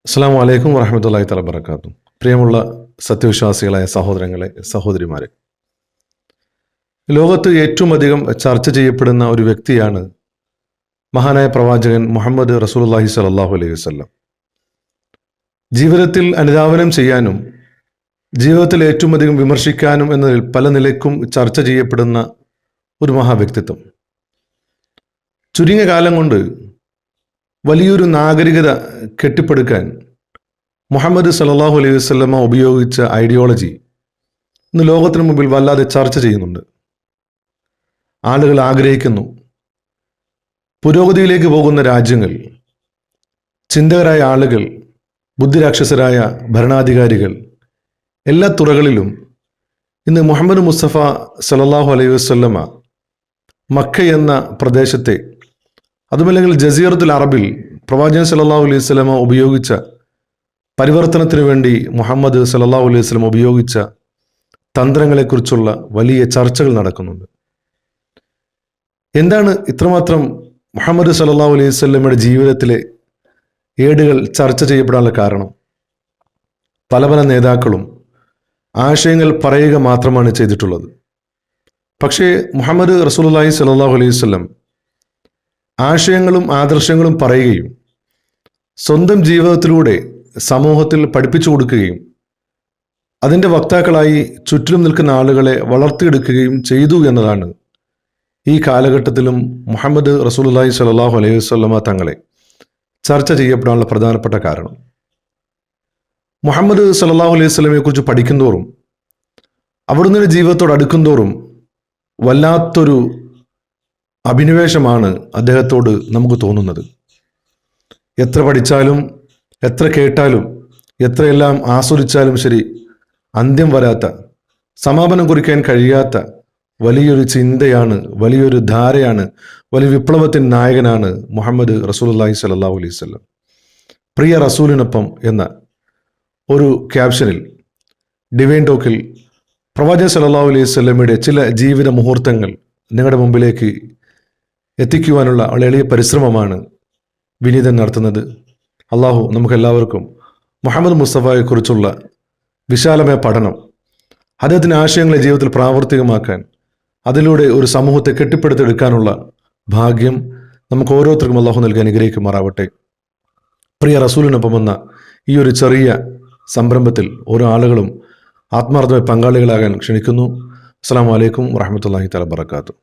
അസ്സാം വലൈക്കും വറഹമത്തല്ലാഹി തആല ബറകാതുഹു. പ്രിയമുള്ള സത്യവിശ്വാസികളായ സഹോദരങ്ങളെ, സഹോദരിമാരെ, ലോകത്ത് ഏറ്റവും അധികം ചർച്ച ചെയ്യപ്പെടുന്ന ഒരു വ്യക്തിയാണ് മഹാനായ പ്രവാചകൻ മുഹമ്മദ് റസൂലുള്ളാഹി സ്വല്ലല്ലാഹു അലൈഹി വസല്ലം. ജീവിതത്തിൽ അനുധാവനം ചെയ്യാനും ജീവിതത്തിൽ ഏറ്റവും അധികം വിമർശിക്കാനും എന്നതിൽ പല നിലയ്ക്കും ചർച്ച ചെയ്യപ്പെടുന്ന ഒരു മഹാവ്യക്തിത്വം. ചുരുങ്ങിയ കാലം കൊണ്ട് വലിയൊരു നാഗരികത കെട്ടിപ്പടുക്കാൻ മുഹമ്മദ് സല്ലല്ലാഹു അലൈഹി വസല്ലമ ഉപയോഗിച്ച ഐഡിയോളജി ഇന്ന് ലോകത്തിന് മുമ്പിൽ വല്ലാതെ ചർച്ച ചെയ്യുന്നുണ്ട്. ആളുകൾ ആഗ്രഹിക്കുന്നു, പുരോഗതിയിലേക്ക് പോകുന്ന രാജ്യങ്ങൾ, ചിന്തകരായ ആളുകൾ, ബുദ്ധിരാക്ഷസരായ ഭരണാധികാരികൾ എല്ലാ തുറകളിലും ഇന്ന് മുഹമ്മദ് മുസ്തഫ സല്ലല്ലാഹു അലൈഹി വസല്ലമ മക്ക എന്ന പ്രദേശത്തെ, അതുമല്ലെങ്കിൽ ജസീറത്തുൽ അറബിൽ പ്രവാചകൻ സല്ലല്ലാഹു അലൈഹി വസല്ലമ ഉപയോഗിച്ച പരിവർത്തനത്തിനു വേണ്ടി മുഹമ്മദ് സല്ലല്ലാഹു അലൈഹി വസല്ലം ഉപയോഗിച്ച തന്ത്രങ്ങളെക്കുറിച്ചുള്ള വലിയ ചർച്ചകൾ നടക്കുന്നുണ്ട്. എന്താണ് ഇത്രമാത്രം മുഹമ്മദ് സല്ലല്ലാഹു അലൈഹി വസല്ലമയുടെ ജീവിതത്തിലെ ഏടുകൾ ചർച്ച ചെയ്യപ്പെടാനുള്ള കാരണം? പല പല നേതാക്കളും ആശയങ്ങൾ പറയുക മാത്രമാണ് ചെയ്തിട്ടുള്ളത്. പക്ഷേ മുഹമ്മദ് റസൂലുള്ളാഹി സ്വല്ലല്ലാഹു അലൈഹി വസല്ലം ആശയങ്ങളും ആദർശങ്ങളും പറയുകയും സ്വന്തം ജീവിതത്തിലൂടെ സമൂഹത്തിൽ പഠിപ്പിച്ചു കൊടുക്കുകയും അതിൻ്റെ വക്താക്കളായി ചുറ്റിലും നിൽക്കുന്ന ആളുകളെ വളർത്തിയെടുക്കുകയും ചെയ്തു എന്നതാണ് ഈ കാലഘട്ടത്തിലും മുഹമ്മദ് റസൂലുള്ളാഹി സ്വല്ലല്ലാഹു അലൈഹി വസല്ലമ തങ്ങളെ ചർച്ച ചെയ്യപ്പെടാനുള്ള പ്രധാനപ്പെട്ട കാരണം. മുഹമ്മദ് സല്ലല്ലാഹു അലൈഹി വസല്ലമയെ കുറിച്ച് പഠിക്കുന്തോറും അവിടുന്ന് ജീവിതത്തോട് അടുക്കുന്തോറും വല്ലാത്തൊരു അഭിനിവേശമാണ് അദ്ദേഹത്തോട് നമുക്ക് തോന്നുന്നത്. എത്ര പഠിച്ചാലും, എത്ര കേട്ടാലും, എത്രയെല്ലാം ആസ്വദിച്ചാലും ശരി, അന്ത്യം വരാത്ത, സമാപനം കുറിക്കാൻ കഴിയാത്ത വലിയൊരു ചിന്തയാണ്, വലിയൊരു ധാരയാണ്, വലിയ വിപ്ലവത്തിൻ നായകനാണ് മുഹമ്മദ് റസൂലുള്ളാഹി സ്വല്ലല്ലാഹു അലൈഹി വസല്ലം. പ്രിയ റസൂലിനൊപ്പം എന്ന ഒരു ക്യാപ്ഷനിൽ ഡിവൈൻ ടോക്കിൽ പ്രവാചകൻ സല്ലല്ലാഹു അലൈഹി വസല്ലമയുടെ ചില ജീവിത മുഹൂർത്തങ്ങൾ നിങ്ങളുടെ മുമ്പിലേക്ക് എത്തിക്കുവാനുള്ള വളരെ എളിയ പരിശ്രമമാണ് വിനീതൻ നടത്തുന്നത്. അള്ളാഹു നമുക്കെല്ലാവർക്കും മുഹമ്മദ് മുസ്തഫയെക്കുറിച്ചുള്ള വിശാലമായ പഠനം, അദ്ദേഹത്തിൻ്റെ ആശയങ്ങളെ ജീവിതത്തിൽ പ്രാവർത്തികമാക്കാൻ, അതിലൂടെ ഒരു സമൂഹത്തെ കെട്ടിപ്പടുത്തെടുക്കാനുള്ള ഭാഗ്യം നമുക്ക് ഓരോരുത്തർക്കും അള്ളാഹു നൽകി അനുഗ്രഹിക്കുമാറാവട്ടെ. പ്രിയ റസൂലിനൊപ്പം എന്ന ഈ ഒരു ചെറിയ സംരംഭത്തിൽ ഓരോ ആളുകളും ആത്മാർത്ഥമായി പങ്കാളികളാകാൻ ക്ഷണിക്കുന്നു. അസ്സലാമു അലൈക്കും വറഹ്മത്തുള്ളാഹി തആല ബറകാതുഹു.